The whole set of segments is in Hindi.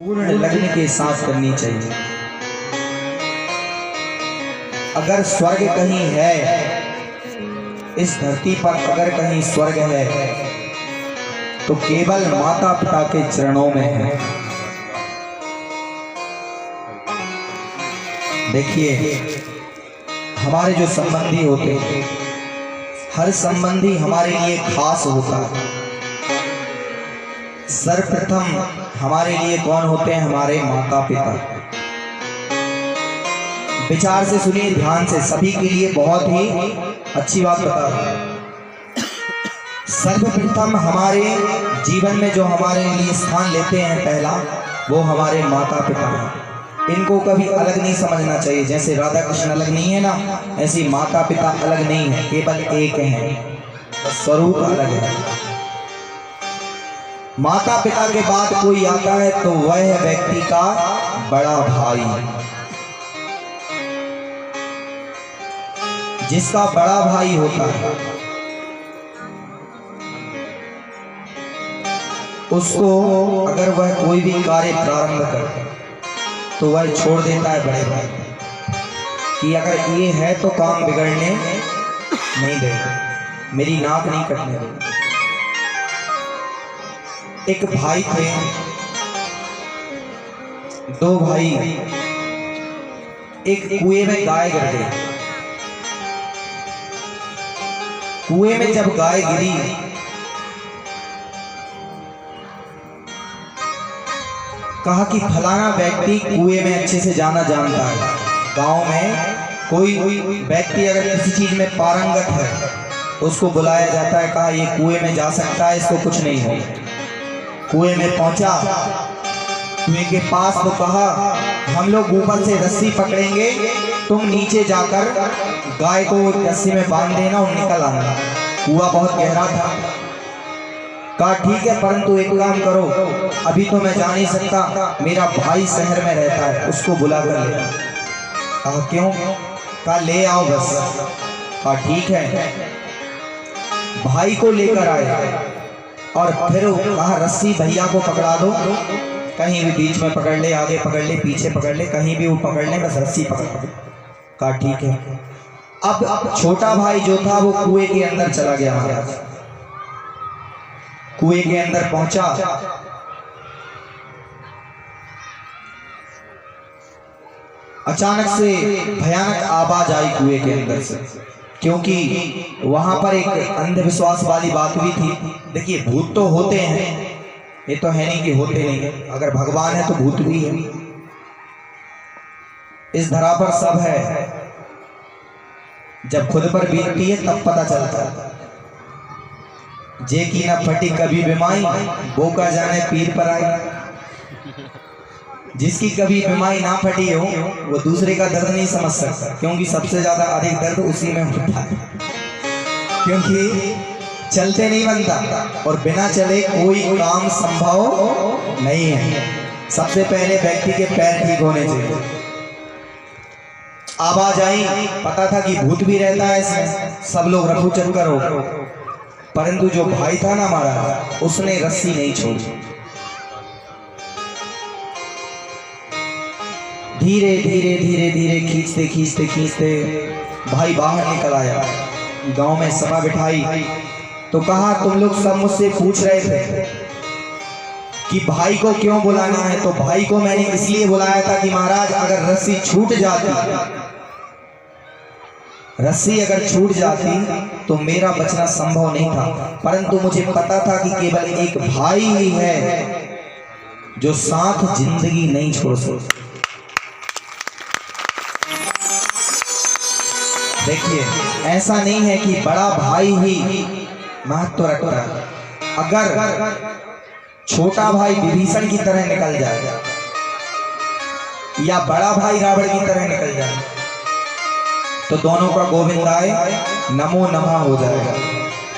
पूर्ण लगन के साथ करनी चाहिए। अगर स्वर्ग कहीं है, इस धरती पर अगर कहीं स्वर्ग है तो केवल माता पिता के चरणों में है। देखिए, हमारे जो संबंधी होते हैं, हर संबंधी हमारे लिए खास होता है। सर्वप्रथम हमारे लिए कौन होते हैं? हमारे माता पिता। विचार से सुनिए, ध्यान से, सभी के लिए बहुत ही अच्छी बात बता रहा हूं। सर्वप्रथम हमारे जीवन में जो हमारे लिए स्थान लेते हैं पहला, वो हमारे माता पिता हैं। इनको कभी अलग नहीं समझना चाहिए। जैसे राधा कृष्ण अलग नहीं है ना, ऐसी माता पिता अलग नहीं है, केवल एक है, स्वरूप अलग है। माता पिता के बाद कोई आता है तो वह है व्यक्ति का बड़ा भाई। जिसका बड़ा भाई होता है उसको अगर वह कोई भी कार्य प्रारंभ करता है तो वह छोड़ देता है बड़े भाई कि अगर ये है तो काम बिगड़ने नहीं देगा, मेरी नाक नहीं कटने देगा। एक भाई थे, दो भाई, एक कुएं में गाय गिर गई। कुएं में जब गाय गिरी कहा कि फलाना व्यक्ति कुएं में अच्छे से जाना जानता है। गांव में कोई व्यक्ति अगर किसी चीज में पारंगत है तो उसको बुलाया जाता है, कहा ये कुएं में जा सकता है, इसको कुछ नहीं हो। कुएं में पहुंचा, कुएं के पास तो कहा हम लोग ऊपर से रस्सी पकड़ेंगे, तुम नीचे जाकर गाय को रस्सी में बांध देना और निकल आना। कुआं बहुत गहरा था। कहा ठीक है, परंतु एक काम करो, अभी तो मैं जा नहीं सकता, मेरा भाई शहर में रहता है, उसको बुला कर ले। कहा क्यों? कहा ले आओ बस। कहा ठीक है। भाई को लेकर आए और फिर कहा रस्सी भैया को पकड़ा दो, कहीं भी बीच में पकड़ ले, आगे पकड़ ले, पीछे पकड़ ले, कहीं भी वो पकड़ ले, बस रस्सी पकड़ दो। कहा ठीक है। अब छोटा भाई जो था वो कुएं के अंदर चला गया। महाराज कुएं के अंदर पहुंचा, अचानक से भयानक आवाज आई कुएं के अंदर से, क्योंकि वहां पर एक अंधविश्वास वाली बात भी थी। देखिए, भूत तो होते हैं, ये तो है नहीं कि होते नहीं है। अगर भगवान है तो भूत भी है। इस धरा पर सब है, जब खुद पर बीतती है तब पता चलता है। जे की न फटी कभी बीमाई, वो का जाने पीर पर आई। जिसकी कभी बीमारी ना फटी हो वो दूसरे का दर्द नहीं समझ सकता, क्योंकि सबसे ज्यादा अधिक दर्द उसी में होता है। क्योंकि चलते नहीं बनता और बिना चले कोई काम संभव नहीं है। सबसे पहले व्यक्ति के पैर ठीक होने चाहिए। आवाज आई, पता था कि भूत भी रहता है इसमें, सब लोग रफू चक्कर हो। परंतु जो भाई था ना हमारा, उसने रस्सी नहीं छोड़ी। धीरे धीरे धीरे धीरे खींचते खींचते खींचते भाई बाहर निकल आया। गांव में सभा बिठाई तो कहा तुम लोग सब मुझसे पूछ रहे थे कि भाई को क्यों बुलाना है, तो भाई को मैंने इसलिए बुलाया था कि महाराज अगर रस्सी छूट जाती, रस्सी अगर छूट जाती तो मेरा बचना संभव नहीं था। परंतु मुझे पता था कि केवल एक भाई ही है जो साथ जिंदगी नहीं छोड़ सकता। देखिए, ऐसा नहीं है कि बड़ा भाई ही महत्व रखता है। अगर छोटा भाई विभीषण की तरह निकल जाए या बड़ा भाई रावण की तरह निकल जाए तो दोनों का गोविंदाय नमो नमः हो जाएगा।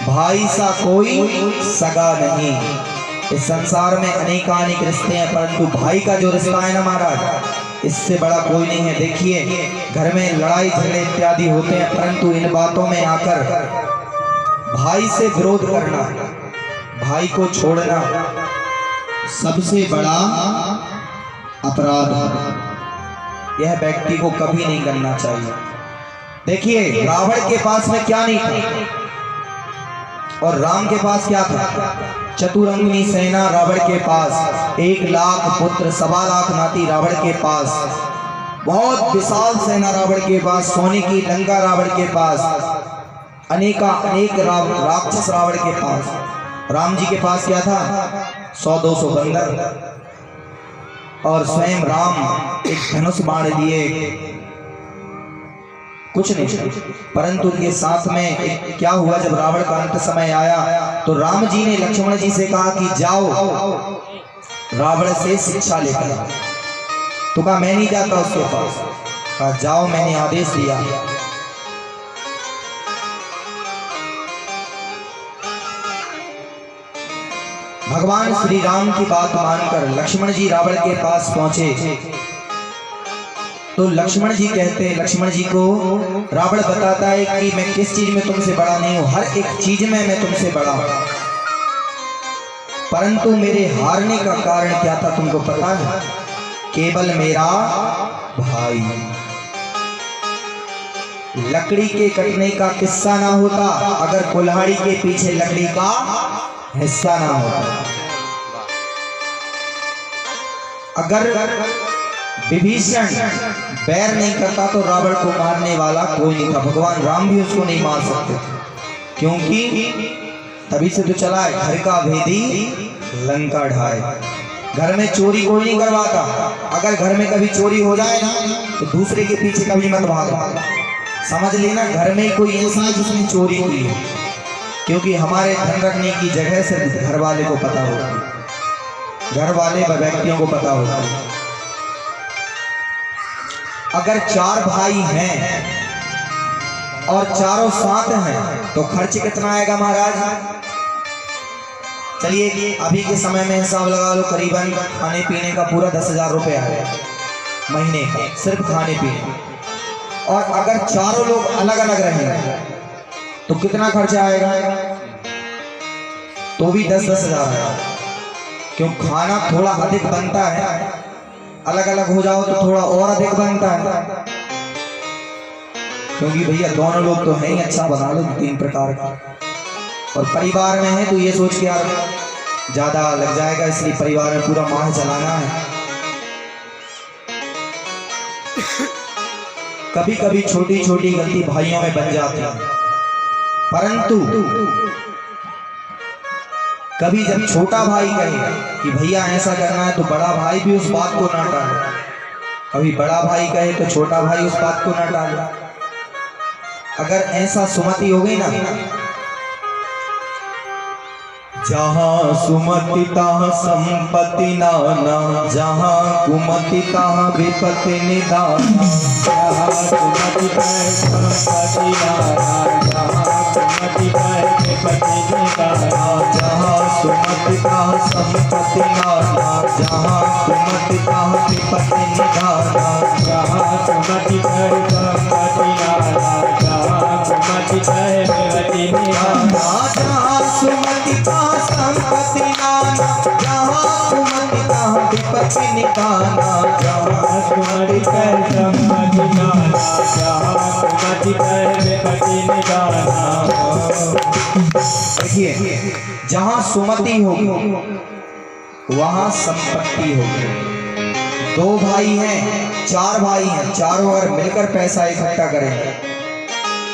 भाई सा कोई सगा नहीं। इस संसार में अनेकानेक रिश्ते हैं, परंतु भाई का जो रिश्ता है ना महाराज, इससे बड़ा कोई नहीं है। देखिए, घर में लड़ाई झगड़े इत्यादि होते हैं, परंतु इन बातों में आकर भाई से विरोध करना, भाई को छोड़ना सबसे बड़ा अपराध है। यह व्यक्ति को कभी नहीं करना चाहिए। देखिए रावण के पास में क्या नहीं था और राम के पास क्या था। चतुरंगिनी सेना रावण के पास, 1 लाख पुत्र, 1.25 लाख नाती रावण के पास, बहुत विशाल सेना रावण के पास, सोने की लंका रावण के पास, अनेक राक्षस रावण के पास। राम जी के पास क्या था? 100-200 बंदर और स्वयं राम एक धनुष बाण लिए, कुछ नहीं। परंतु उनके साथ में क्या हुआ, जब रावण का अंत समय आया तो राम जी ने लक्ष्मण जी से कहा कि जाओ रावण से शिक्षा लेकर आओ। तो कहा मैं नहीं जाता उसके पास। कहा जाओ, मैंने आदेश दिया। भगवान श्री राम की बात मानकर लक्ष्मण जी रावण के पास पहुंचे तो लक्ष्मण जी कहते हैं, लक्ष्मण जी को रावण बताता है कि मैं किस चीज में तुमसे बड़ा नहीं हूं, हर एक चीज में मैं तुमसे बड़ा हूं, परंतु मेरे हारने का कारण क्या था तुमको पता है? केवल मेरा भाई। लकड़ी के कटने का किस्सा ना होता अगर कुल्हाड़ी के पीछे लकड़ी का हिस्सा ना होता। अगर विभीषण बैर नहीं करता तो रावण को मारने वाला कोई नहीं था। भगवान राम भी उसको नहीं मार सकते थे, क्योंकि तभी से तो चला है, घर का भेदी लंका ढाए। घर में चोरी कोई नहीं करवाता। अगर घर में कभी चोरी हो जाए ना तो दूसरे के पीछे कभी मत भागो। समझ लेना घर में कोई ऐसा है जिसने चोरी की है, क्योंकि हमारे धन रखने की जगह सिर्फ घर वाले को पता होती, घर वाले व व्यक्तियों को पता होता है। अगर 4 भाई हैं और चारों साथ हैं तो खर्च कितना आएगा महाराज? चलिए अभी के समय में हिसाब लगा लो, करीबन खाने पीने का पूरा 10,000 रुपये आएगा महीने का, सिर्फ खाने पीने। और अगर चारों लोग अलग अलग रहेंगे तो कितना खर्चा आएगा? तो भी 10-10 हज़ार आएगा, क्यों खाना थोड़ा अधिक बनता है। अलग अलग हो जाओ तो थोड़ा और अधिक बनता है, क्योंकि भैया दोनों लोग तो हैं ही, अच्छा बना लो 3 प्रकार का। और परिवार में है तो ये सोच के यार ज्यादा लग जाएगा, इसलिए परिवार में पूरा माह चलाना है। कभी कभी छोटी छोटी गलती भाइयों में बन जाती है, परंतु कभी जब छोटा भाई कहे कि भैया ऐसा करना है तो बड़ा भाई भी उस बात को ना टाले। कभी बड़ा भाई कहे तो छोटा भाई उस बात को ना टाले। अगर ऐसा सुमति हो गई ना, जहाँ सुमति तहाँ संपत्ति नाना, जहाँ कुमति तहाँ विपत्ति निदान। जहाँ सुमति तहाँ संपत्ति नाना, जहाँ कुमति तहाँ विपत्ति निदान। जहाँ सुमति तहाँ संपत्ति नाना, जहाँ कुमति तहाँ विपत्ति निदान। जहाँ सुमति तहाँ संपत्ति नाना, जहाँ कुमति तहाँ विपत्ति निदान। जहाँ सुमति तहाँ संपत्ति नाना, जहाँ कुमति तहाँ विपत्ति निदाना। जहाँ सुमति तहाँ संपत्ति नाना, जहाँ कुमति तहाँ विपत्ति निदाना। देखिए जहाँ सुमति होगी वहाँ संपत्ति होगी। 2 भाई हैं, 4 भाई हैं, चारों अगर मिलकर पैसा इकट्ठा करेंगे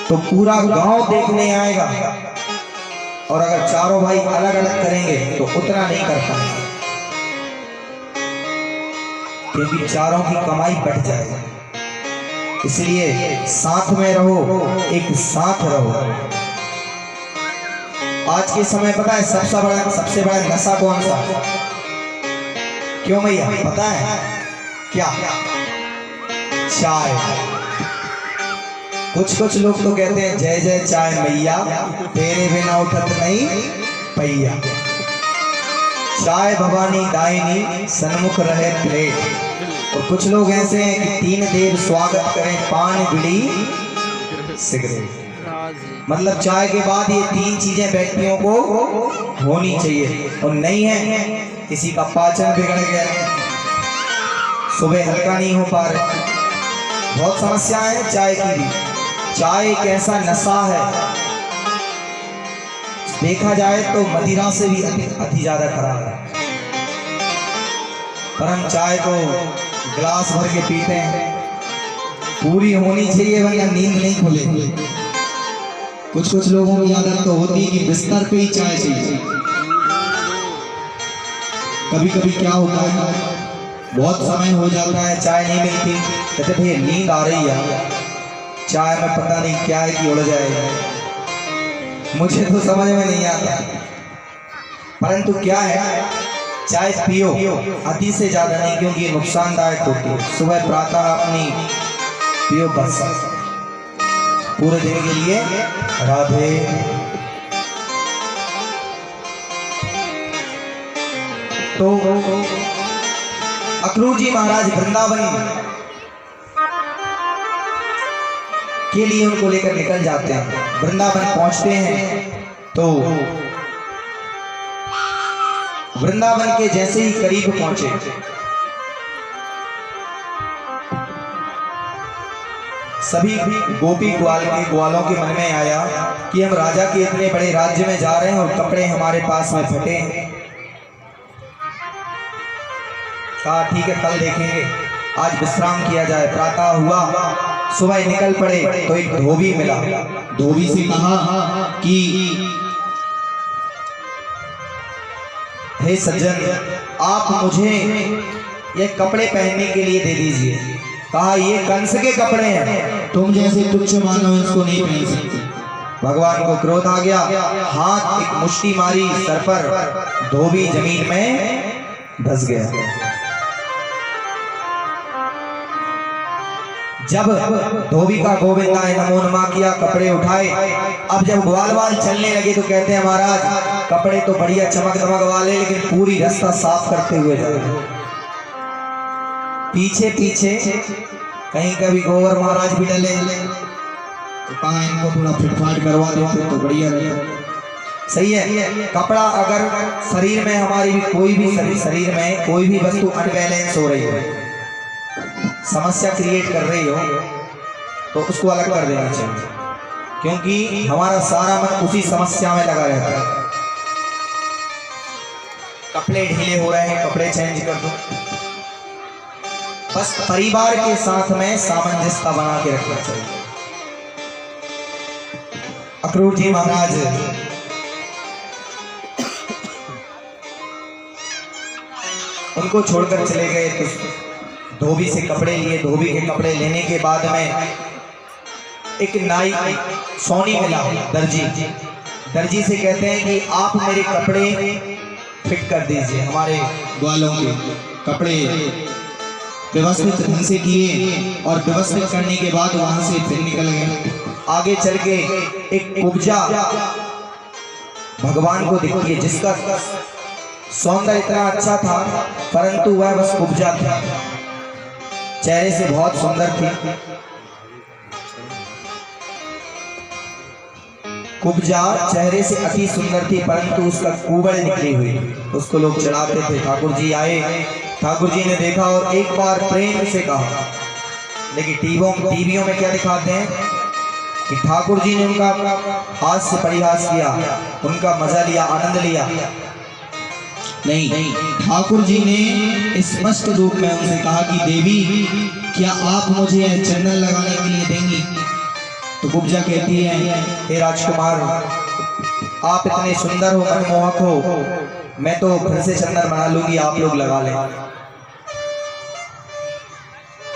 तो पूरा गांव देखने आएगा, और अगर चारों भाई अलग अलग करेंगे तो उतना नहीं कर पाएंगे, क्योंकि चारों की कमाई बढ़ जाएगी। इसलिए साथ में रहो, एक साथ रहो। आज के समय पता है सबसे बड़ा नशा कौन सा? क्यों भैया पता है क्या? चाय। कुछ लोग तो कहते हैं जय जय चाय मैया, तेरे बिना उठत नहीं पैया। चाय भवानी दायनी, सन्मुख रहे प्लेट। और कुछ लोग ऐसे हैं कि 3 देर स्वागत करें, पान बीड़ी सिगरेट। मतलब चाय के बाद ये 3 चीजें व्यक्तियों को होनी चाहिए, और नहीं है किसी का पाचन बिगड़ गया, सुबह हल्का नहीं हो पा रहे। बहुत समस्याएं हैं चाय की भी। चाय एक ऐसा नशा है, देखा जाए तो मदिरा से भी अति ज्यादा खराब है, पर हम चाय को गिलास भर के पीते हैं। पूरी होनी चाहिए वरना नींद नहीं खुलेगी। कुछ कुछ लोगों की आदत तो होती है कि बिस्तर पे ही चाय चाहिए। कभी कभी क्या होता है, बहुत समय हो जाता है चाय नहीं मिलती, कहते भैया नींद आ रही है, चाय में पता नहीं क्या है कि उड़ जाएगा। मुझे तो समझ में नहीं आता, परंतु क्या है, चाय पियो, अति से ज्यादा नहीं, क्योंकि ये नुकसानदायक होती है। सुबह प्रातः अपनी पियो बस, पूरे दिन के लिए। राधे। तो अक्रूर जी महाराज वृंदावन के लिए उनको लेकर निकल जाते हैं। वृंदावन पहुंचते हैं तो वृंदावन के जैसे ही करीब पहुंचे, सभी गोपी ग्वालों के मन में आया कि हम राजा के इतने बड़े राज्य में जा रहे हैं और कपड़े हमारे पास में फटे हैं। कहा ठीक है, कल देखेंगे, आज विश्राम किया जाए। प्रातः हुआ, सुबह निकल पड़े तो एक धोबी मिला। धोबी से कहा कि हे सज्जन, आप मुझे ये कपड़े पहनने के लिए दे दीजिए। कहा ये कंस के कपड़े हैं, तुम जैसे तुच्छ मानव इसको नहीं पहन सकते। भगवान को क्रोध आ गया, हाथ एक मुष्टि मारी सर पर, धोबी जमीन में धंस गया। जब धोबी का गोविंदाय नमो नमः किया, कपड़े उठाए। अब जब ग्वाल चलने लगे तो कहते हैं महाराज कपड़े तो बढ़िया चमक दमक वाले, लेकिन पूरी रास्ता साफ करते हुए जा रहे। पीछे पीछे कहीं कभी गोवर महाराज भी डले, तो कहा इनको थोड़ा फिटफाट करवा देते तो बढ़िया रहेगा। सही है। कपड़ा अगर शरीर में, हमारी भी कोई भी शरीर में कोई भी वस्तु अनबैलेंस हो रही है, समस्या क्रिएट कर रही हो, तो उसको अलग कर देना चाहिए, क्योंकि हमारा सारा मन उसी समस्या में लगा रहता है। कपड़े ढीले हो रहे हैं, कपड़े चेंज कर दो। बस परिवार के साथ में सामंजस्य बना के रखना चाहिए। अक्रूर जी महाराज उनको छोड़कर चले गए, तो धोबी से कपड़े लिए। धोबी के कपड़े लेने के बाद में एक नाई सोनी मिला, दर्जी से कहते हैं कि आप मेरे कपड़े फिट कर दीजिए। हमारे ग्वालों के कपड़े व्यवस्थित ढंग से किए और व्यवस्थित करने के बाद वहां से फिर निकल गए। आगे चल के एक कुब्जा भगवान को दिखती है, जिसका सौंदर्य इतना अच्छा था, परंतु वह बस कुब्जा था, चेहरे से बहुत सुंदर थी। कुब्जा चेहरे से अति सुंदर थी, परंतु उसका कुबड़ निकली हुई। उसको लोग चढ़ाते थे। ठाकुर जी आए, ठाकुर जी ने देखा और एक बार प्रेम से कहा, लेकिन टीवियों में क्या दिखाते हैं कि ठाकुर जी ने उनका हाथ से परिहास किया, उनका मजा लिया, आनंद लिया। नहीं, ठाकुर जी ने स्पष्ट रूप में उनसे कहा कि देवी क्या आप मुझे चंदन लगाने के लिए देंगी? तो कुब्जा कहती है, हे राजकुमार, आप इतने सुंदर हो, मनमोहक हो, मैं तो फिर से चंदन बना लूंगी, आप लोग लगा लें।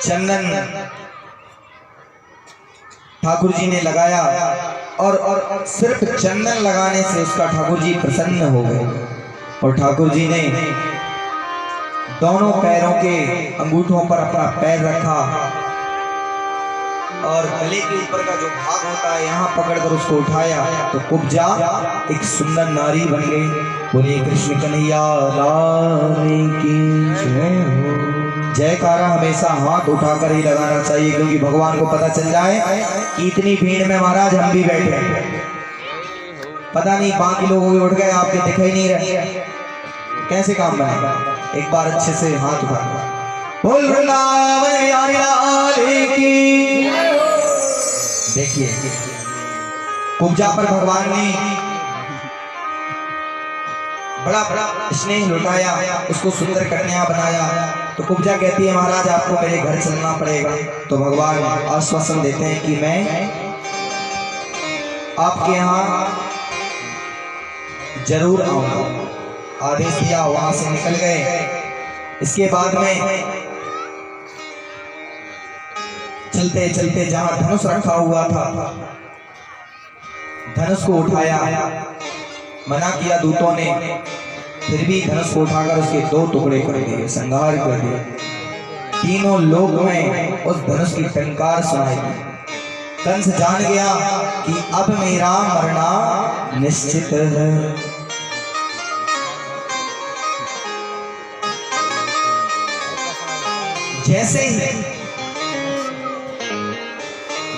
चंदन ठाकुर जी ने लगाया और सिर्फ चंदन लगाने से उसका ठाकुर जी प्रसन्न हो गए। और ठाकुर जी ने दोनों पैरों के अंगूठों पर अपना पैर रखा और गले के ऊपर का जो भाग होता है यहाँ पकड़कर उसको उठाया, तो कुब्जा एक सुंदर नारी बन गई। बोले कृष्ण कन्हैया लाल की जय हो। जयकारा हमेशा हाथ उठाकर ही लगाना चाहिए, क्योंकि भगवान को पता चल जाए कि इतनी भीड़ में महाराज हम भी बैठे हैं, पता नहीं बाकी लोगों के उठ गए, आपके दिखाई नहीं रहे, कैसे काम बनेगा। एक बार अच्छे से हाथ उठा बोल वृंदावन बिहारी लाल की। देखिए कुब्जा पर भगवान ने बड़ा बड़ा स्नेह लुटाया, उसको सुंदर कन्या बनाया। तो कुब्जा कहती है महाराज आपको मेरे घर चलना पड़ेगा। तो भगवान आश्वासन देते हैं कि मैं आपके यहाँ जरूर आऊंगा। आदेश दिया, वहां से निकल गए। इसके बाद में चलते चलते जहां धनुष रखा हुआ था, धनुष को उठाया। मना किया दूतों ने, फिर भी धनुष को उठाकर उसके 2 टुकड़े कर दिए, संहार कर दिया। तीनों लोक में उस धनुष की टंकार सुनाई दी। कंस जान गया कि अब मेरा मरना निश्चित है। जैसे ही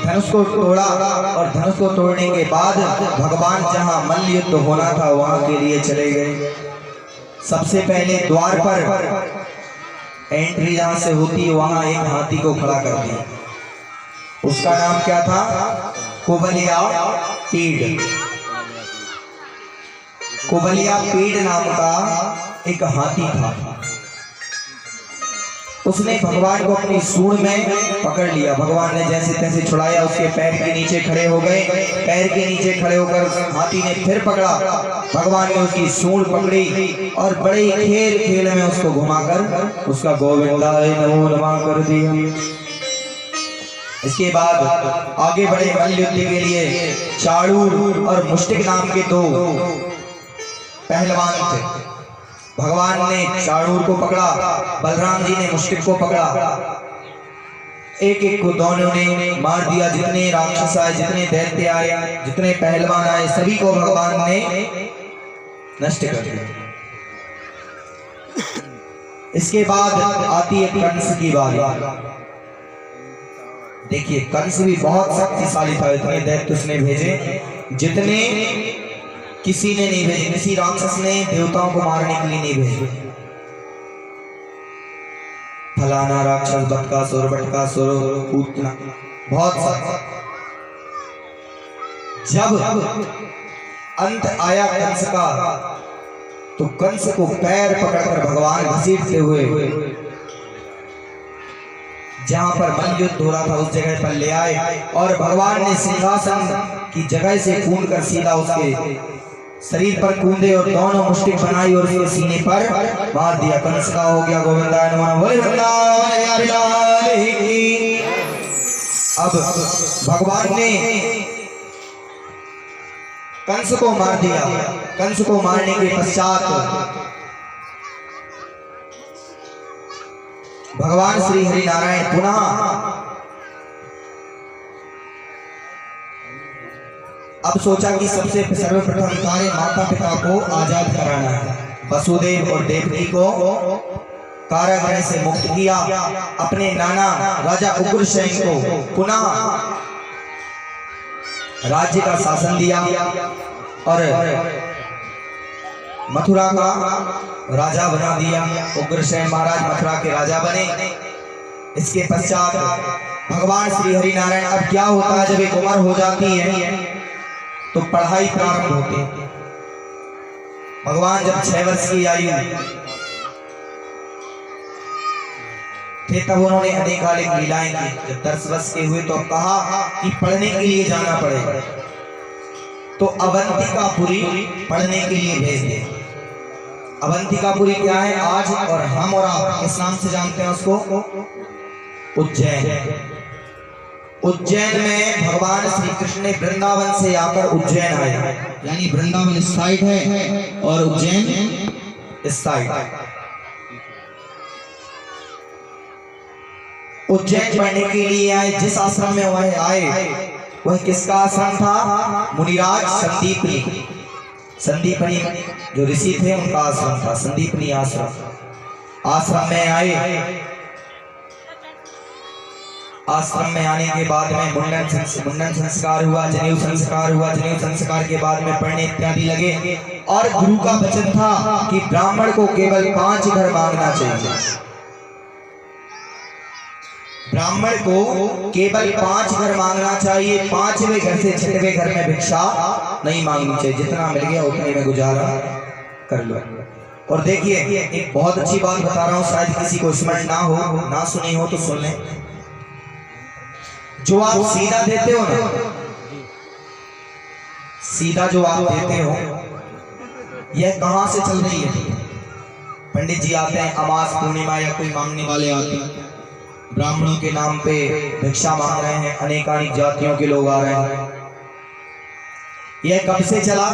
धनुष को तोड़ा और धनुष को तोड़ने के बाद भगवान जहां मल्ल युद्ध होना था वहां के लिए चले गए। सबसे पहले द्वार पर एंट्री जहां से होती है वहां एक हाथी को खड़ा कर दिया। उसका नाम क्या था? कुबलिया पीड़। कुबलिया पीड़ नाम का एक हाथी था। उसने भगवान को अपनी सूंड में पकड़ लिया। भगवान ने जैसे तैसे छुड़ाया, उसके पैर के नीचे खड़े हो गए। पैर के नीचे खड़े होकर हाथी ने फिर पकड़ा। भगवान ने उसकी सूंड पकड़ी और बड़े खेल खेल में उसको घुमाकर उसका गोविंदाय नमो नमः कर दिया। इसके बाद आगे बढ़े मल्ल युद्ध के लिए। चाणूर और मुष्टिक नाम के 2 पहलवान थे। भगवान ने चाणूर को पकड़ा, बलराम जी ने मुष्टिक को पकड़ा। एक एक को दोनों ने मार दिया। जितने राक्षस आए, जितने दैत्य आए, जितने पहलवान आए, सभी को भगवान ने नष्ट कर दिया। इसके बाद आती है कंस की बारी। देखिए कंस भी बहुत शक्तिशाली था। इतने दैत्य उसने भेजे जितने किसी ने नहीं भेजे। किसी राक्षस ने देवताओं को मारने के लिए नहीं भेजे। फलाना राक्षस, बटकासुर, बटकासुर, पूतना, बहुत सारे। जब अंत आया कंस का तो कंस को पैर पकड़कर भगवान घसीटते हुए जहां पर मल्ल युद्ध हो रहा था उस जगह पर ले आए और भगवान ने सिंहासन की जगह से कूद कर सीधा उसके शरीर पर कूदे और दोनों मुष्टिक बनाई और उसके सीने पर मार दिया। कंस का हो गया गोविंदाय नमः की। अब भगवान ने कंस को मार दिया। कंस को मारने के पश्चात भगवान श्री हरि नारायण पुनः अब सोचा कि सबसे सर्वप्रथम कार्य माता पिता को आजाद कराना है। वसुदेव और देवकी को कारागृह से मुक्त किया। अपने नाना राजा उग्रसेन को पुनः राज्य का शासन दिया और मथुरा का राजा बना दिया। उग्रसेन महाराज मथुरा के राजा बने। इसके पश्चात भगवान श्री हरि नारायण अब क्या होता है, जब एक उम्र हो जाती है तो पढ़ाई प्रारंभ होती है। भगवान जब 6 वर्ष की आयु थे तब उन्होंने अनेकालिक लीलाएं की। जब 10 वर्ष के हुए तो कहा कि पढ़ने के लिए जाना पड़ेगा। तो अवंतिकापुरी पढ़ने के लिए भेज दिए। अवंतिकापुरी क्या है आज और हम और आप किस नाम से जानते हैं उसको? उज्जैन। उज्जैन में भगवान श्री कृष्ण ने वृंदावन से आकर उज्जैन आए, यानी वृंदावन इस साइड है और उज्जैन इस साइड। उज्जैन पढ़ने के लिए आए। जिस आश्रम में वह आए वह किसका आश्रम था? मुनिराज संदीपनी। संदीपनी जो ऋषि थे उनका आश्रम था, संदीपनी आश्रम। आश्रम में आए। आश्रम में आने के बाद में मुंडन संस्कार हुआ, जनेऊ संस्कार हुआ। जनेऊ संस्कार के बाद में पढ़ने इत्यादि लगे। और गुरु का वचन था कि ब्राह्मण को केवल 5 घर मांगना चाहिए। ब्राह्मण को केवल 5 घर मांगना चाहिए, 5वें घर से 6वें घर में भिक्षा नहीं मांगनी चाहिए। जितना मिल गया उतने में गुजारा कर लो। और देखिए एक बहुत अच्छी बात बता रहा हूँ, शायद किसी को स्मरण ना हो, ना सुनी हो तो सुन लें। जो आप सीधा देते हो ना, सीधा जो आप देते हो, यह कहां से चल रही है? पंडित जी आते हैं, अमास पूर्णिमा या कोई मांगने वाले आते हैं, ब्राह्मणों के नाम पे भिक्षा मांग रहे हैं, अनेकानेक जातियों के लोग आ रहे हैं। यह कब से चला?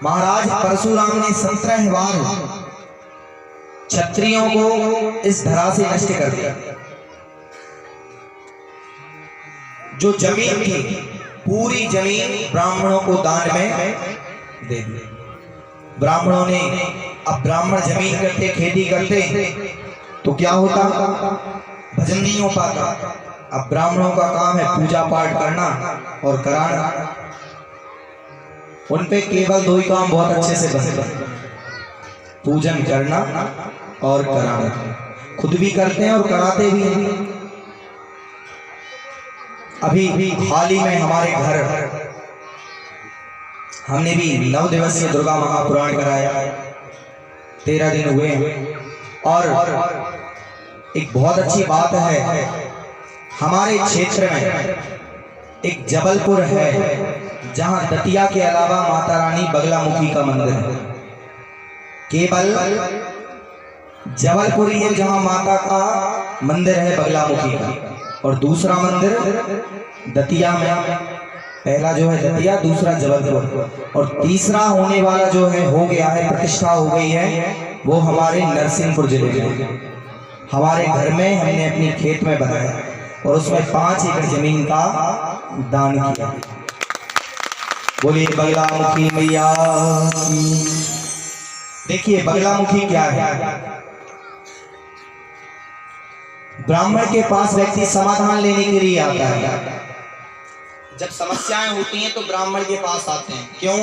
महाराज परशुराम ने 17 बार क्षत्रियों को इस धरा से नष्ट कर दिया। जो जमीन थी, पूरी जमीन ब्राह्मणों को दान में दे दी। ब्राह्मणों ने, अब ब्राह्मण जमीन करते, खेती करते तो क्या होता? भजन नहीं हो पाता। अब ब्राह्मणों का काम है पूजा पाठ करना और कराना। उन पे केवल 2 ही काम बहुत अच्छे से बनते, पूजन करना और कराना। खुद भी करते हैं और कराते भी हैं। अभी हाल ही में हमारे घर हमने भी 9 दिवसीय दुर्गा महापुराण कराया, 13 दिन हुए। और एक बहुत अच्छी बात है, हमारे क्षेत्र में एक जबलपुर है जहां दतिया के अलावा माता रानी बगलामुखी का मंदिर है। केवल जबलपुर ही है जहां माता का मंदिर है बगलामुखी का, और दूसरा मंदिर दतिया में। पहला जो है दतिया, दूसरा जबलपुर, और तीसरा होने वाला जो है हो गया है, प्रतिष्ठा हो गई है, वो हमारे नरसिंहपुर जिले में। हमारे घर में हमने अपनी खेत में बनाया और उसमें 5 एकड़ जमीन का दान किया। बोलिए बगलामुखी मैया। देखिए बगलामुखी क्या है? ब्राह्मण के पास व्यक्ति समाधान लेने के लिए आता है। जब समस्याएं होती हैं तो ब्राह्मण के पास आते हैं। क्यों?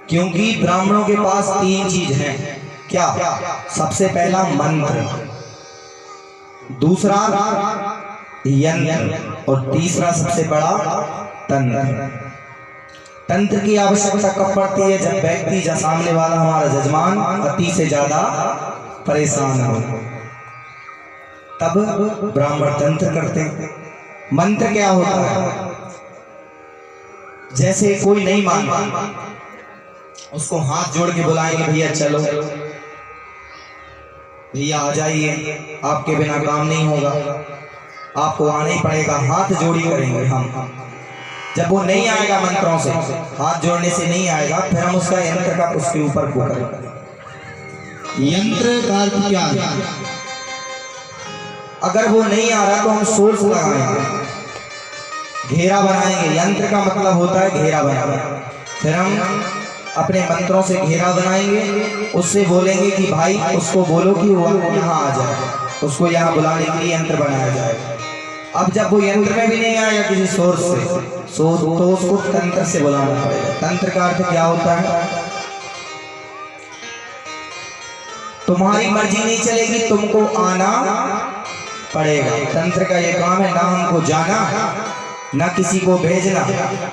क्योंकि ब्राह्मणों के पास 3 चीज हैं। क्या? सबसे पहला मंत्र, दूसरा यंत्र, और तीसरा सबसे बड़ा तंत्र। तंत्र की आवश्यकता कब पड़ती है? जब व्यक्ति या सामने वाला हमारा जजमान अति से ज्यादा परेशान हो, तब ब्राह्मण तंत्र करते हैं। मंत्र क्या होता है? जैसे कोई नहीं मानता, उसको हाथ जोड़ के बुलाएंगे, भैया चलो, भैया आ जाइए, आपके बिना काम नहीं होगा, आपको आना ही पड़ेगा, हाथ जोड़ी करेंगे हम। जब वो नहीं आएगा मंत्रों से, हाथ जोड़ने से नहीं आएगा, फिर हम उसका यंत्र का उसके ऊपर फूकेंगे। यंत्र का अर्थ क्या है? अगर वो नहीं आ रहा तो हम सोर्स लगाएंगे, घेरा बनाएंगे। यंत्र का मतलब होता है घेरा बनाना। फिर हम अपने मंत्रों से घेरा बनाएंगे, उससे बोलेंगे कि भाई उसको बोलो कि वो यहाँ आ जाए, उसको यहाँ बुलाने के लिए यंत्र बनाया जाए। अब जब वो यंत्र में भी नहीं आएगा किसी सोर्स से, तो उसको तंत्र से बुलाना पड़ेगा। तंत्र का अर्थ क्या होता है? तुम्हारी मर्जी नहीं चलेगी, तुमको आना पड़ेगा। तंत्र का ये काम है, ना हमको जाना ना किसी को भेजना,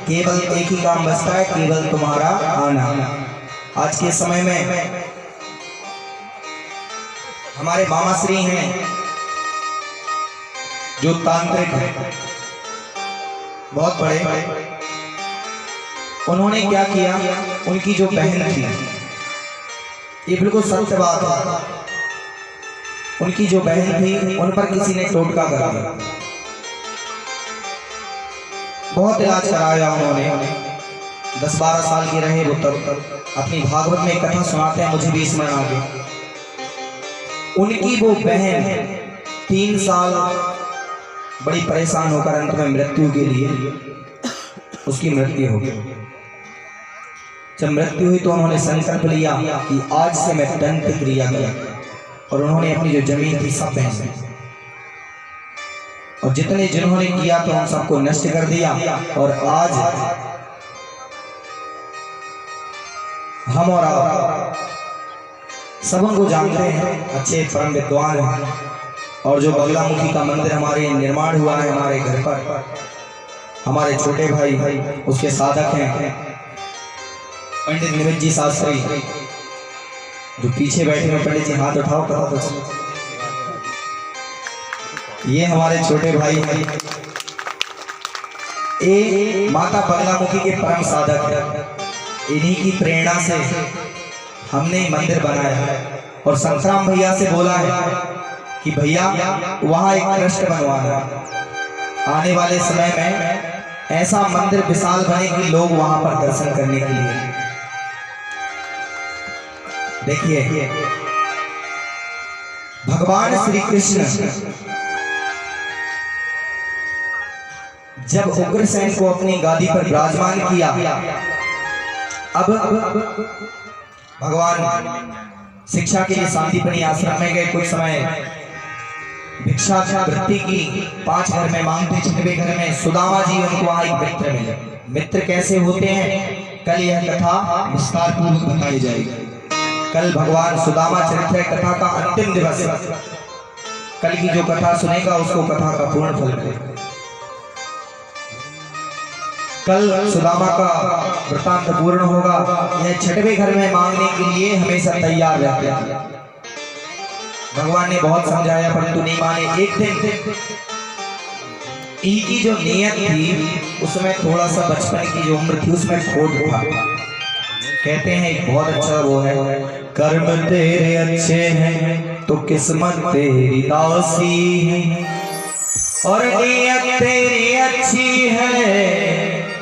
केवल एक ही काम बचता है, केवल तुम्हारा आना। आज के समय में हमारे मामा श्री हैं जो तांत्रिक हैं, बहुत बड़े। उन्होंने क्या किया? उनकी जो बहन थी, ये बिल्कुल सत्य बात है, उनकी जो बहन थी उन पर किसी ने टोटका कर दिया। बहुत इलाज कराया उन्होंने, 10-12 साल की रहे वो तब। अपनी भागवत में कथा सुनाते हैं, मुझे भी स्मरण आ गया। उनकी वो बहन 3 साल बड़ी परेशान होकर अंत में मृत्यु के लिए उसकी मृत्यु हो गई। जब मृत्यु हुई तो उन्होंने संकल्प लिया कि आज से मैं तंत्र क्रिया करूं, और उन्होंने अपनी जो जमीन थी सब बेच दी, और जितने जिन्होंने किया तो उन सबको नष्ट कर दिया। और आज हम और आप सब उनको जानते हैं, अच्छे परम विद्वान हैं। और जो बगलामुखी का मंदिर हमारे निर्माण हुआ है हमारे घर पर, हमारे छोटे भाई उसके साधक हैं पंडित निमित जी शास्त्री, जो पीछे बैठे हैं। पंडित जी हाथ उठाओ, कहा तो ये हमारे छोटे भाई हैं। ये माता बगलामुखी के परम साधक हैं। इन्हीं की प्रेरणा से हमने मंदिर बनाया है और संतराम भैया से बोला है कि भैया वहाँ एक ट्रस्ट बनवाना है। आने वाले समय में ऐसा मंदिर विशाल बने कि लोग वहां पर दर्शन करने के लिए। देखिए भगवान श्री कृष्ण जब उग्रसेन को अपनी गादी पर विराजमान किया, अब भगवान शिक्षा के लिए शांतिपनी आश्रम में गए। कुछ समय भिक्षा वृत्ति की 5 घर में मांगते, 6वें घर में सुदामा जी उनको वहां एक मित्र मिले। मित्र कैसे होते हैं कल यह कथा विस्तार पूर्वक बताई जाएगी। कल भगवान सुदामा चरित्र कथा का अंतिम दिवस है। कल की जो कथा सुनेगा उसको कथा का पूर्ण फल मिलेगा। कल सुदामा का वृत्तांत पूर्ण होगा। यह 6वें घर में मांगने के लिए हमेशा तैयार रहते हैं। भगवान ने बहुत समझाया परंतु नहीं माने। एक दिन इनकी जो नियत थी उसमें थोड़ा सा बचपन की जो उम्र थी उसमें खोट था। कहते हैं एक बहुत अच्छा वो है, कर्म तेरे अच्छे हैं तो किस्मत तेरी दासी है, और नियत तेरी अच्छी है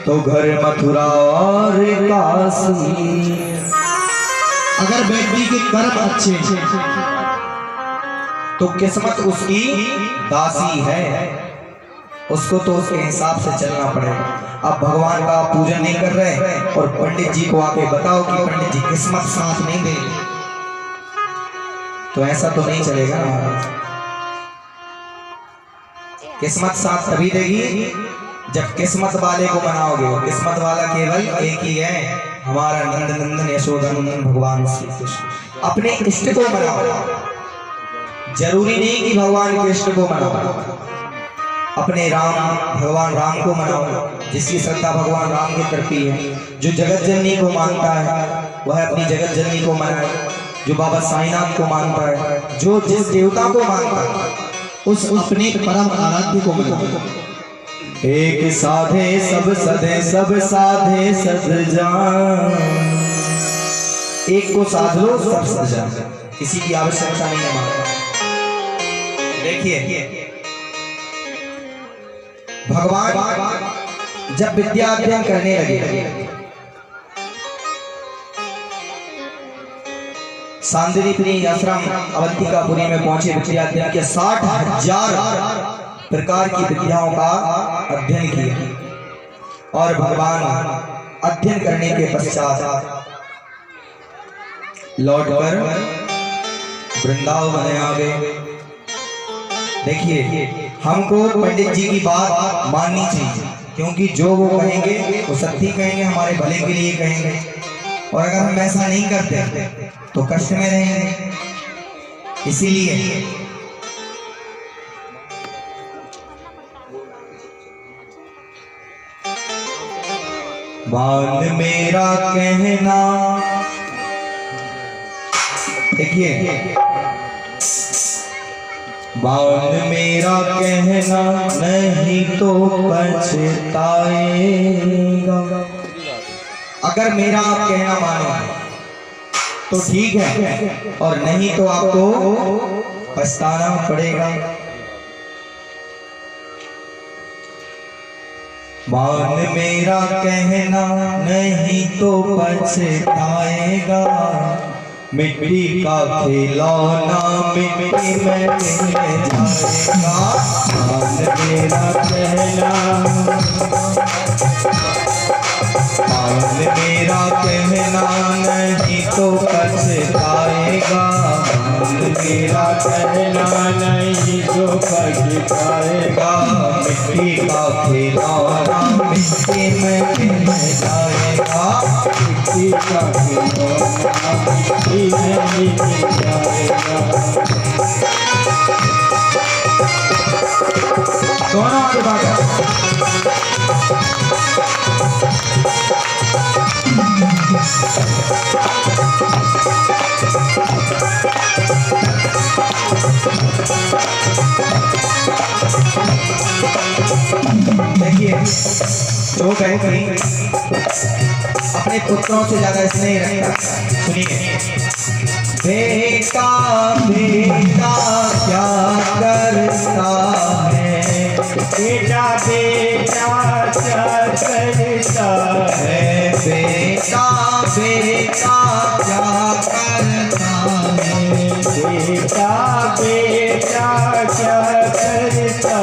तो घर मथुरा और काशी। अगर व्यक्ति के कर्म अच्छे हैं तो किस्मत उसकी दासी है, उसको तो उसके हिसाब से चलना पड़ेगा। अब भगवान का आप पूजन नहीं कर रहे और पंडित जी को आके बताओ कि पंडित जी किस्मत साथ नहीं दे, तो ऐसा तो नहीं चलेगा ना महाराज। किस्मत साथ तभी देगी जब किस्मत वाले को मनाओगे। किस्मत वाला केवल एक ही है, हमारा नंद नंदन यशोधनंदन भगवान श्री कृष्ण। अपने इष्ट को मनाओ, जरूरी नहीं कि भगवान कृष्ण को मनाओ। अपने राम भगवान राम को मनाओ, जिसकी श्रद्धा भगवान राम की तरफी है। जो जगत जननी को मानता है वह अपनी जगत जननी को मनाए। जो बाबा साईनाथ को मानता है, जो जिस देवता को मानता है उस अपने परम आराध्य को मनाए। एक साधे सब सधे, सब साधे सद जान। एक को साध लो सब सद जान, किसी की आवश्यकता नहीं है। देखिए भगवान जब विद्या अध्ययन करने लगे, सांदीपनि आश्रम अवंतिकापुरी में पहुंचे। विद्या अध्ययन के 60,000 प्रकार की विद्याओं का अध्ययन किया और भगवान अध्ययन करने के पश्चात लौटकर वृंदावन आ गए। देखिए हमको पंडित जी की बात माननी चाहिए, क्योंकि जो वो कहेंगे वो सत्य कहेंगे, हमारे भले के लिए कहेंगे। और अगर हम ऐसा नहीं करते तो कष्ट में रहेंगे। इसीलिए मान मेरा कहना, देखिए मान मेरा कहना नहीं तो पछताएगा। अगर मेरा आप कहना मानो तो ठीक है, और नहीं तो आपको पछताना पड़ेगा। मान मेरा कहना नहीं तो पछताएगा। मिट्टी का खिलौना मिट्टी में जाएगा। मान मेरा कहना मान मेरा कहना नहीं तो पछताएगा, मान मेरा कहना नहीं तो पछताएगा। मिट्टी का खिलौना मिट्टी में मिल जाएगा, मिट्टी का खिलौना मिट्टी में मिल जाएगा। दोनों आगे भागा। देखिए जो व्यक्ति अपने पुत्रों से ज्यादा स्नेह रखता, सुनिए, बेटा बेटा क्या करता है, बेटा बेटा क्या करता है, बेटा बेटा क्या करता है, बेटा बेटा क्या करता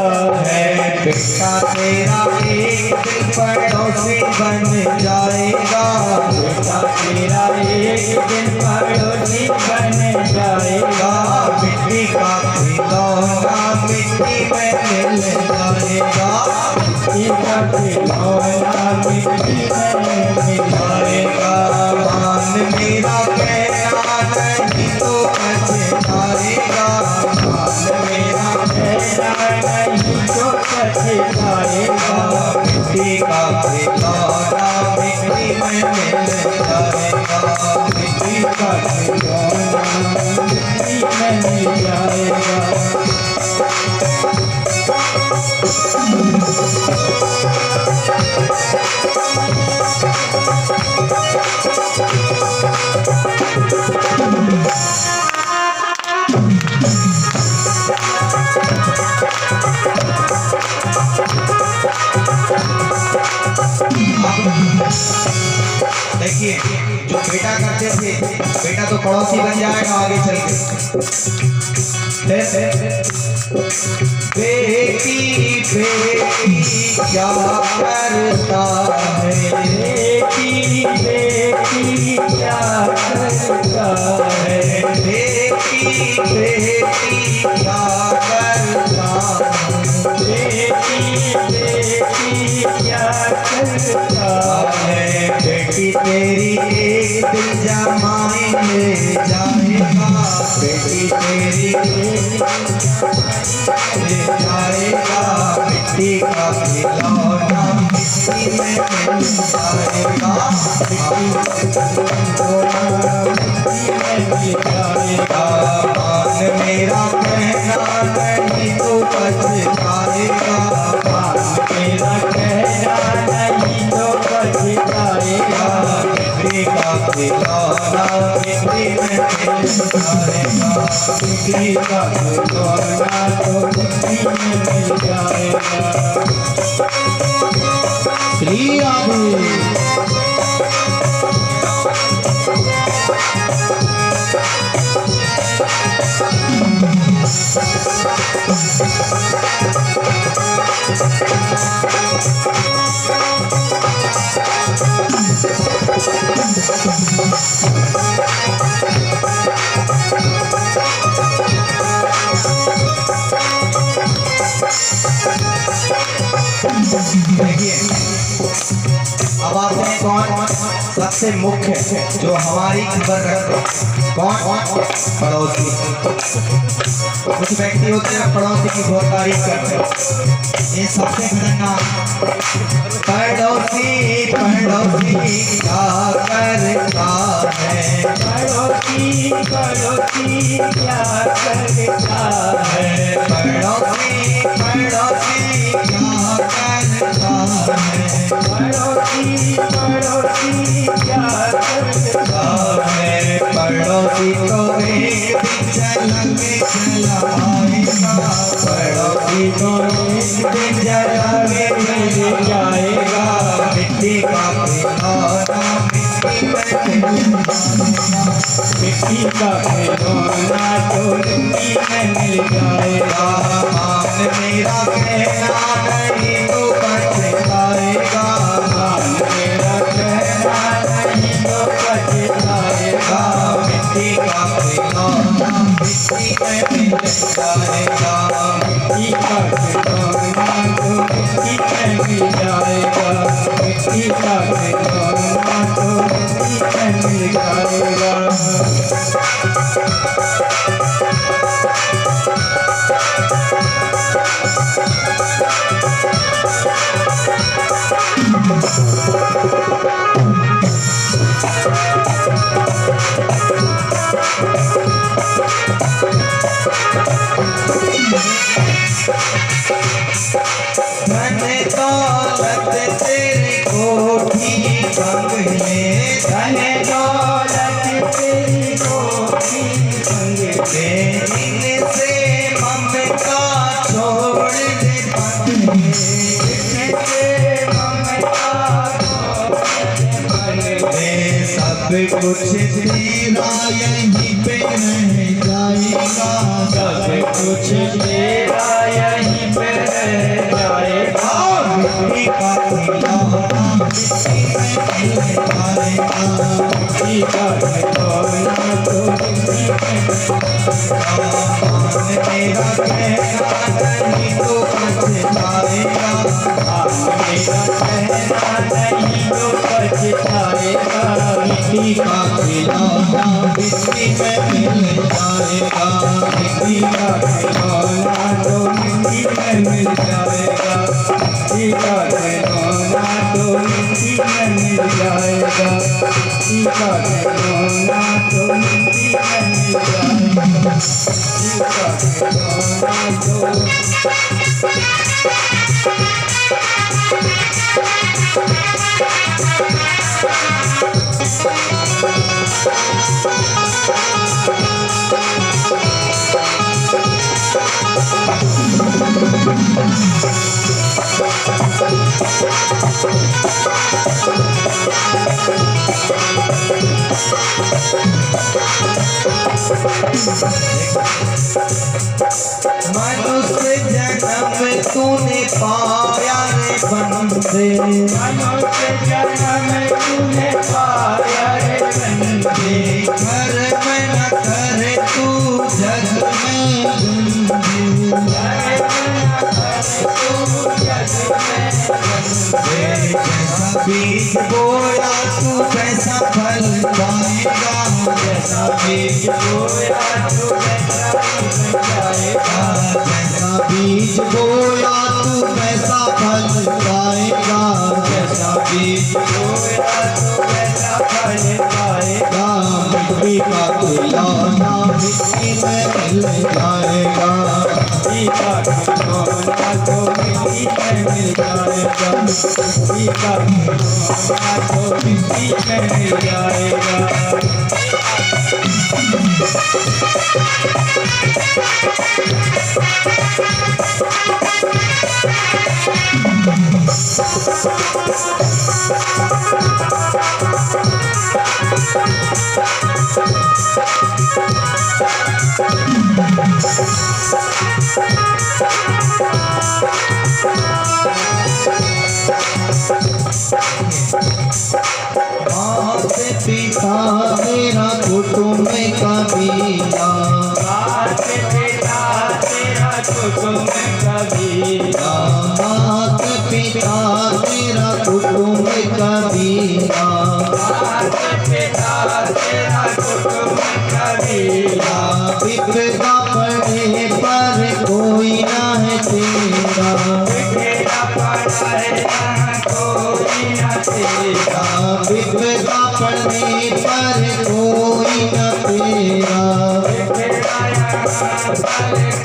है, बेटा तेरा एक दिन पड़ोसी बन जाएगा, बेटा तेरा एक दिन पड़ोसी बन जाएगा। मिट्टी का खिलौना मिट्टी में मिल जाएगा, मिट्टी का खिलौना मिट्टी में मिल जाएगा। मान मेरा कहना नहीं तो पछताएगा, मान मेरा कहना नहीं तो पछताएगा। मिट्टी का खिलौना मिट्टी में मिल जाएगा, मिट्टी का खिलौना मिट्टी में मिल जाएगा। देखिए जो बेटा करते थे, बेटा तो पड़ोसी बन जाएगा आगे चल के। बेटी बेटी क्या करता है, बेटी बेटी क्या करता है, बेटी बेटी क्या करता है, बेटी बेटी क्या करता है। बेटी तेरी एक दिन जमाई ले जाएगा, बेटी तेरी एक ले जाएगा, मिट्टी का खिलौना मिट्टी में मिल जाएगा, मान मेरा कहना नहीं तो पछताएगा, मेरा कहना नहीं तो पछताएगा। मिट्टी का खिलौना मिट्टी में मिल जाएगा, मिट्टी का खिलौना तो मिट्टी में मिल जाएगा। श्री राधे। देखिए अब आप हैं कौन सबसे मुख्य जो हमारी खबर रखते, कौन? पड़ोसी। कुछ व्यक्ति होते हैं पड़ोसी की बहुत तारीफ करते हैं, ये सबसे खतरनाक। पड़ोसी पड़ोसी क्या करता है, पड़ोसी पड़ोसी क्या करता है, पड़ोसी पड़ोसी क्या करता है, पड़ोसी पड़ोसी क्या करता है, पड़ोसी तो एक दिन जल के चला आएगा, पड़ोसी तो एक दिन जल के चल जाएगा, मिट्टी का खिलौना मिट्टी में मिल जाएगा, मिट्टी का खिलौना तो मिट्टी में मिल जाएगा। मान मेरा कहना नहीं तो पछताएगा, मान मेरा में मिल जाएगा। मिट्टी का खिलौना तो मिट्टी में मिल जाएगा। मिट्टी का खिलौना तो मिट्टी में मिल जाएगा। धन दौलत तेरी कोठी बंगले, धन दौलत तेरी कोठी बंगले, इनसे ममता छोड़ दे बंगले, इनसे ममता बंगले, सब कुछ तेरा यहीं पे रह जाएगा। सब कुछ तेरा यहीं पे रह जाएगा। मिट्टी का खिलौना मिट्टी में मिल जाएगा। मिट्टी का खिलौना तो मिट्टी में मेरा कहना नहीं तो पछताएगा। मेरा कहना नहीं तो पछताएगा। मिट्टी का खिलौना मिट्टी में मिल जाएगा। मिट्टी का खिलौना तो मिट्टी में मिल जाएगा। मिट्टी का खिलौना तो मिट्टी में मिल जाएगा। मिट्टी का खिलौना तो मिट्टी में मिल जाएगा। मिट्टी का खिलौना तो मनुष्य जन्म तूने पाया रे बंदे, मनुष्य जन्म तूने पाया रे बंदे। घर में न करे तू जग में बंदे, जैसा बीज बोया तू वैसा फल पाएगा। जैसा बीज बोया तू वैसा ही बन जाएगा। जैसा बीज बोया तू वैसा फल पाएगा। जैसा बीज बोया तू वैसा फल पाएगा। मिट्टी का खिलौना मिट्टी में मिल जाएगा। मिट्टी का खिलौना तो मिट्टी में मिल जाएगा। मिट्टी का खिलौना तो मिट्टी में मिल जाएगा। मात पिता तेरा कुटुंब कबीला। मात पिता तेरा कुटुंब कबीला। मात पिता तेरा कुटुंब कबीला। मात पिता तेरा कुटुंब कबीला। विपदा पड़े पर कोई ना है तेरा। बिखरा पड़ा है यहाँ कोई न तेरा। विपदा पड़ने पर कोई न तेरा। बिखरा यहाँ पर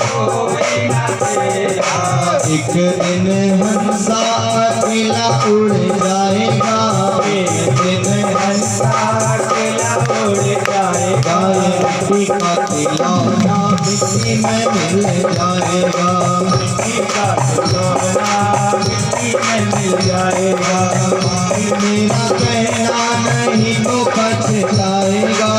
कोई न तेरा। एक दिन हंसा अकेला उड़ जाएगा। एक दिन हंसा अकेला उड़ जाएगा। मिट्टी का खिलौना मिट्टी में मिल जाएगा। मिट्टी का खिलौना मिट्टी में मिल जाएगा। मेरा कहना नहीं तो पछताएगा।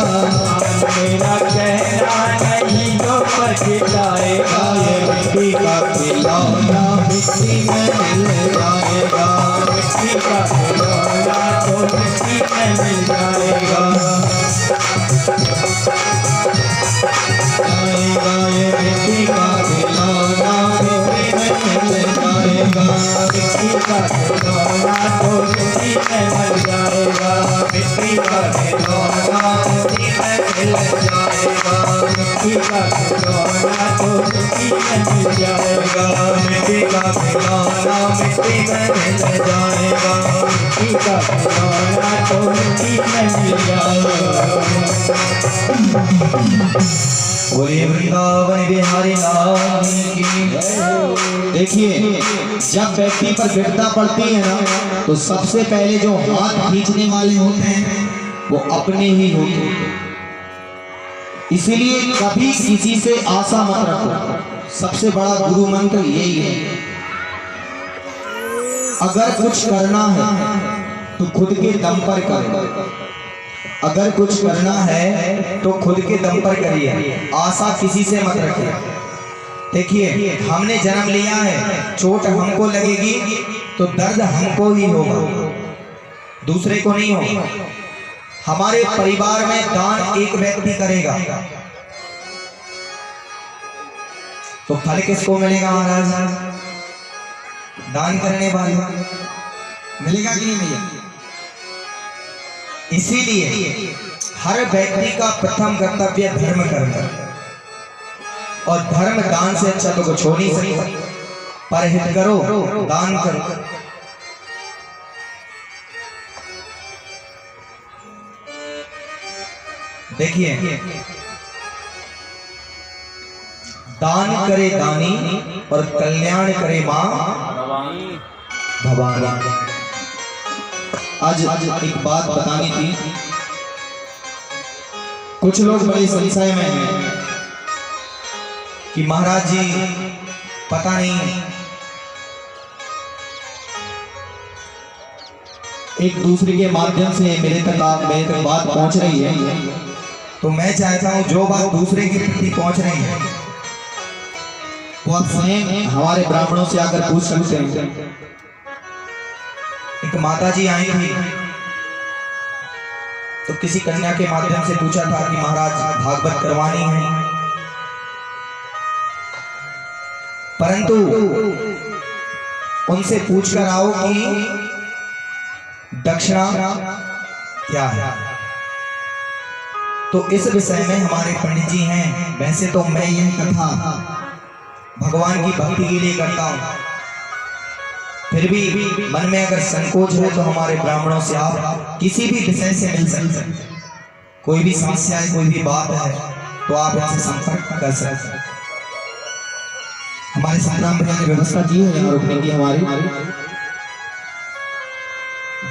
मेरा कहना नहीं तो पछताएगा। मिट्टी का खिलौना मिट्टी में मिल जाएगा। मिट्टी का खिलौना तो मिट्टी में मिल जाएगा। जाएगा मिट्टी का खिलौना तो मिट्टी में मिल जाएगा, मिट्टी का खिलौना मिट्टी में मिल जाएगा, मिट्टी का खिलौना तो मिट्टी में मिल जाएगा, मिट्टी का खिलौना मिट्टी में मिल जाएगा, मिट्टी का खिलौना तो मिट्टी में मिल जाएगा। बोलिए वृंदावन बिहारी लाल की। देखिए, जब व्यक्ति पर विपदा पड़ती है ना, तो सबसे पहले जो हाथ खींचने वाले होते हैं वो अपने ही होते हैं। इसीलिए कभी किसी से आशा मत रखो। सबसे बड़ा गुरु मंत्र यही है। अगर कुछ करना है तो खुद के दम पर करो। अगर कुछ करना है तो खुद के दम पर करिए, आशा किसी से मत रखिए। देखिए, हमने जन्म लिया है, चोट हमको लगेगी तो दर्द हमको ही होगा, दूसरे को नहीं होगा। हमारे परिवार में दान एक व्यक्ति करेगा तो फल किसको मिलेगा महाराज? दान करने वाले मिलेगा कि नहीं मिलेगा? इसीलिए हर व्यक्ति का प्रथम कर्तव्य धर्म करना, और धर्म दान से अच्छा तो कुछ हो नहीं सकता। परहित करो, दान करो। देखिए, दान करे दानी और कल्याण करे मां भवानी। आज एक बात बतानी थी। कुछ लोग बड़े संशय में हैं कि महाराज जी पता नहीं एक दूसरे के माध्यम से मेरे तक बात पहुंच रही है, तो मैं चाहता हूं जो बात दूसरे के प्रति पहुंच रही है वो आप स्वयं हमारे ब्राह्मणों से आकर पूछ सकते हैं। एक माता जी आई थी तो किसी कन्या के माध्यम से पूछा था कि महाराज भागवत करवानी है, परंतु उनसे पूछकर आओ कि दक्षिणा क्या है। तो इस विषय में हमारे पंडित जी हैं। वैसे तो मैं यह कथा भगवान की भक्ति के लिए करता हूं, फिर भी मन में अगर संकोच हो तो हमारे ब्राह्मणों से आप किसी भी विषय से मिल सकते हैं। कोई भी समस्या है, कोई भी बात है तो आप इनसे संपर्क कर सकते हैं। हमारे संग्राम भैया ने व्यवस्था की है यहाँ रुकने की। हमारी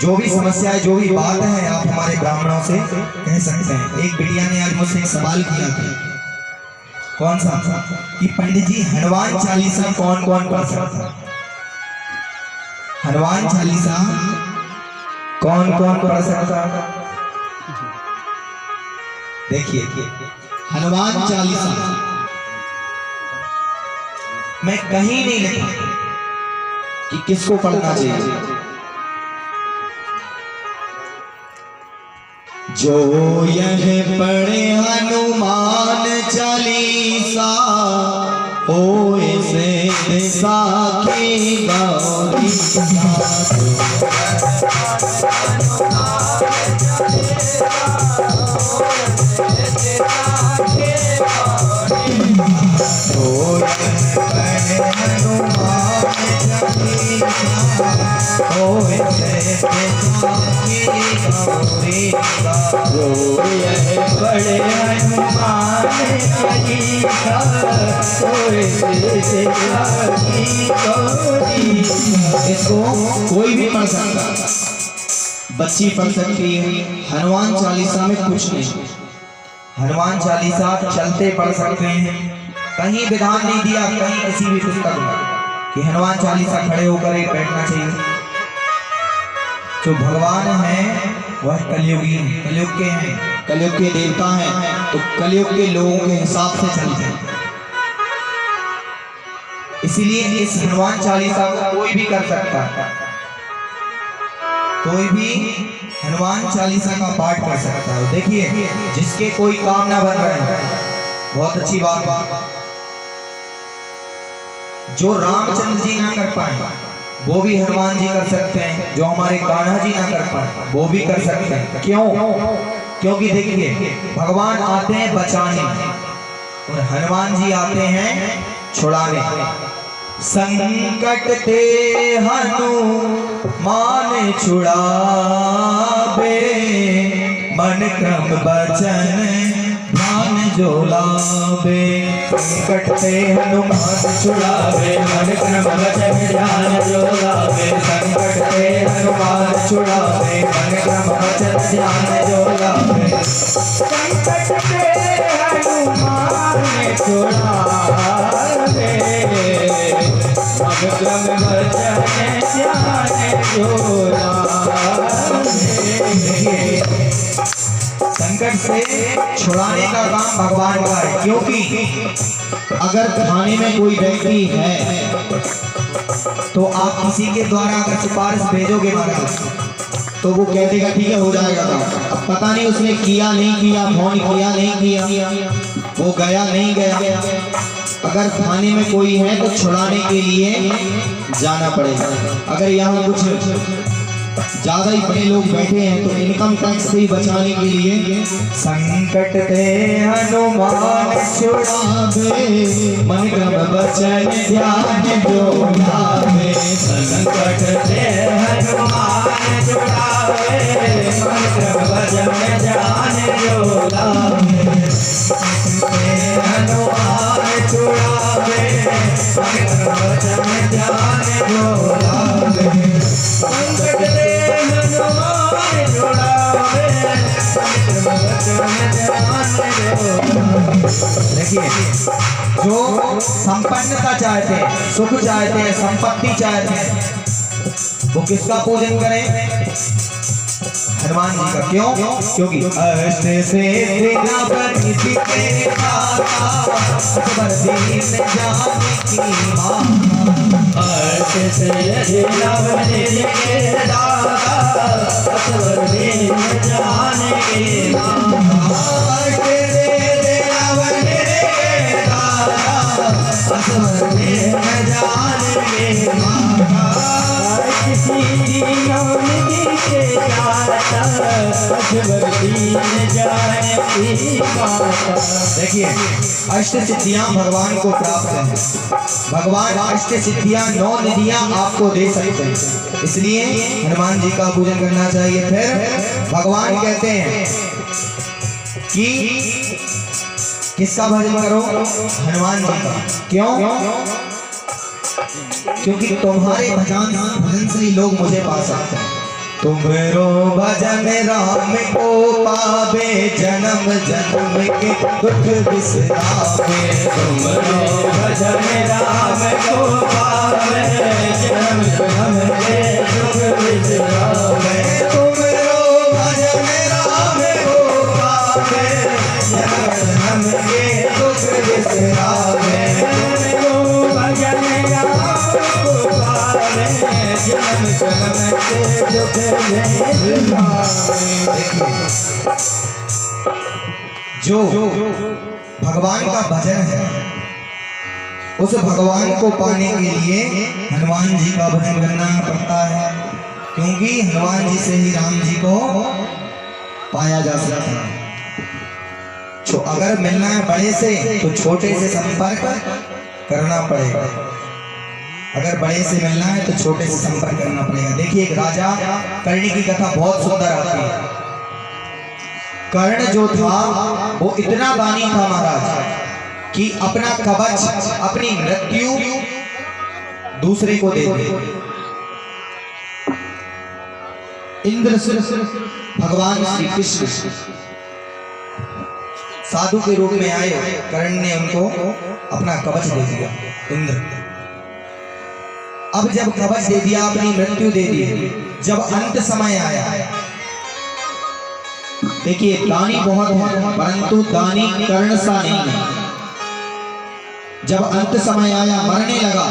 जो भी समस्या है, जो भी बात है, आप हमारे ब्राह्मणों से कह सकते हैं। एक बिटिया ने आज मुझसे एक सवाल किया था। कौन सा? कि पंडित जी हनुमान चालीसा कौन कौन पढ़ सकता है? हनुमान चालीसा कौन कौन पढ़ सकता है? देखिए, हनुमान चालीसा मैं कहीं नहीं लिखा कि किसको पढ़ना चाहिए। जो यह पढ़े हनुमान चालीसा होए से साखी गौरी बड़े हनुमान चालीसा इसको कोई भी पढ़ सकता, बच्ची पढ़ सकती है। हनुमान चालीसा में कुछ नहीं। हनुमान चालीसा चलते पढ़ सकते हैं। कहीं विधान नहीं दिया, कहीं किसी भी पुस्तक में कि हनुमान चालीसा खड़े होकर ही बैठना चाहिए। जो भगवान हैं वह कलयुगी हैं, कलयुग के हैं, कलयुग के देवता हैं, तो कलयुग के लोगों के हिसाब से चलते हैं। इसीलिए इस हनुमान चालीसा को कोई भी कर सकता है। कोई भी हनुमान चालीसा का पाठ कर सकता है। देखिए, जिसके कोई काम ना बन रहे हैं, बहुत अच्छी बात है। जो रामचंद्र जी ना कर पाए वो भी हनुमान जी कर सकते हैं, जो हमारे कान्हा जी ना कर पाए वो भी कर सकते हैं। क्यों? क्योंकि देखिए भगवान आते हैं बचाने और हनुमान जी आते हैं छुड़ाने। संकट ते हनुमान छुड़ावे, मन क्रम बचन ध्यान जो लावे। संकट ते हनुमान छुड़ावे, मन क्रम बचन ध्यान जो लावे। संकट ते हनुमान छुड़ावे, मन क्रम बचन ध्यान जो लावे। संकट ते हनुमान छुड़ावे, मन क्रम बचन ध्यान जो लावे। संकट से छुड़ाने का काम भगवान का है। क्योंकि अगर थाने में कोई व्यक्ति है तो आप किसी के द्वारा अगर सिफारिश भेजोगे महाराज तो वो कह देगा ठीक है हो जाएगा काम। अब पता नहीं उसने किया नहीं किया, फोन किया नहीं किया, वो गया नहीं गया। अगर थाने में कोई है तो छुड़ाने के लिए जाना पड़ेगा। अगर यहाँ कुछ ज्यादा ही बड़े लोग बैठे हैं तो इनकम टैक्स से ही बचाने के लिए संकट ते हनुमान छुड़ावे, मन क्रम बचन ध्यान जो लावे। संकट ते हनुमान छुड़ावे, मन क्रम बचन ध्यान जो लावे। हनुमान छुड़ावे, मन क्रम बचन ध्यान जो लावे। संकट ते हनुमान छुड़ावे, देखिए जो संपन्नता चाहते हैं, सुख चाहते हैं, संपत्ति चाहते हैं, वो किसका पूजन करें? हनुमान जी का। क्यों? क्योंकि अष्ट से दिलावरी के दाता, असबर दीन जाने की माता। अष्ट से दिलावरी के दाता, असबर दीन जाने की माता। अष्ट से दिलावरी के दाता, असबर दीन जाने की माता। किसी दीन के दाता, असबर दीन जाने की माता। देखिए अष्ट सिद्धियां भगवान को प्राप्त हैं। भगवान अष्ट सिद्धियां 9 निधियां आपको दे सकते हैं, इसलिए हनुमान जी का पूजन करना चाहिए। फिर भगवान कहते हैं कि किसका भजन करो? हनुमान जी का। क्यों? क्योंकि तुम्हारे भजन से ही लोग मुझे पा सकते हैं। तुम्हारो भजन राम को पावे, जन्म जन्म के दुख बिसरावे। तुम्हारो भजन राम को पावे, जन्म जन्म के दुख बिसरावे। तुम्हारो भजन राम को पावे, जन्म जन्म के दुख बिसरावे। तुमको भजन राम को पावे, जन्म जन्म के दुख जो भगवान का भजन है उस भगवान को पाने के लिए हनुमान जी का भजन करना पड़ता है। क्योंकि हनुमान जी से ही राम जी को पाया जा सकता है। अगर मिलना है बड़े से तो छोटे से संपर्क करना पड़ेगा। अगर बड़े से मिलना है तो छोटे से संपर्क करना पड़ेगा। देखिए एक राजा कर्ण की कथा बहुत सुंदर आती है। कर्ण जो था वो इतना दानी था महाराज कि अपना कवच, अपनी मृत्यु दूसरे को दे दे। इंद्र से भगवान श्री कृष्ण साधु के रूप में आए, कर्ण ने उनको अपना कवच दे दिया। इंद्र अब जब कवच दे दिया, अपनी मृत्यु दे दी, जब अंत समय आया, देखिए दानी बहुत है परंतु दानी कर्ण सा नहीं है। जब अंत समय आया, मरने लगा,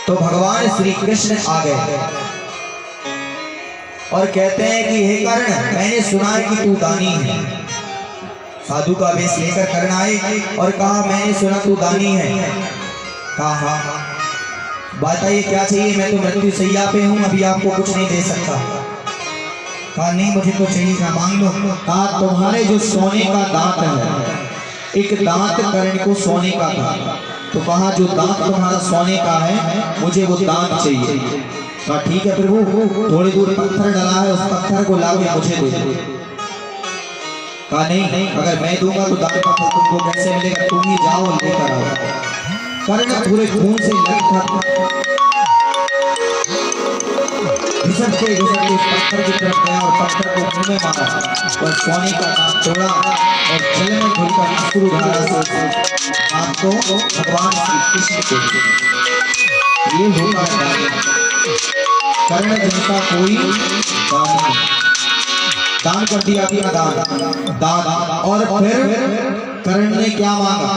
तो भगवान श्री कृष्ण आ गए और कहते हैं कि हे कर्ण, मैंने सुना है कि तू दानी है। साधु का वेश लेकर कर्ण आए और कहा मैंने सुना तू दानी है। कहा हाँ। बताइए क्या चाहिए, मैं तो मृत्यु सैया पे हूँ, अभी आपको कुछ नहीं दे सकता। कहा नहीं मुझे तो चाहिए, कहा मांग लो। कहा तुम्हारे जो सोने का दांत है, एक दांत कर्ण को सोने का था, तो कहा जो दांत तुम्हारा सोने का है मुझे वो दांत चाहिए। कहा ठीक है प्रभु, थोड़ी दूर पत्थर डला है, उस पत्थर को लाके मुझे दे दो। कहा नहीं, अगर मैं दूंगा तो दांत का फल तुमको कैसे मिलेगा, तुम ही जाओ और लेकर आओ। कर्ण पूरे खून से लथपथ घिसटते घिसटते उस पत्थर की तरफ गया और पत्थर को मुंह में मारा और सोने का दांत तोड़ा और जल में घुलकर अश्रुधारा से उस दांत को भगवान श्री कृष्ण को दिया। ये होता है कर्ण जैसा कोई दान नहीं। दान कर दिया अपना दान। और फिर कर्ण ने क्या मांगा,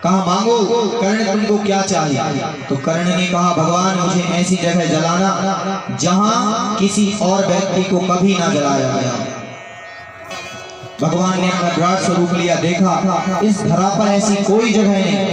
कहा मांगो कर्ण तुमको क्या चाहिए। तो कर्ण ने कहा भगवान मुझे ऐसी जगह जलाना जहां किसी और व्यक्ति को कभी ना जलाया गया। भगवान ने अपना विराट स्वरूप लिया, देखा इस धरा पर ऐसी कोई जगह नहीं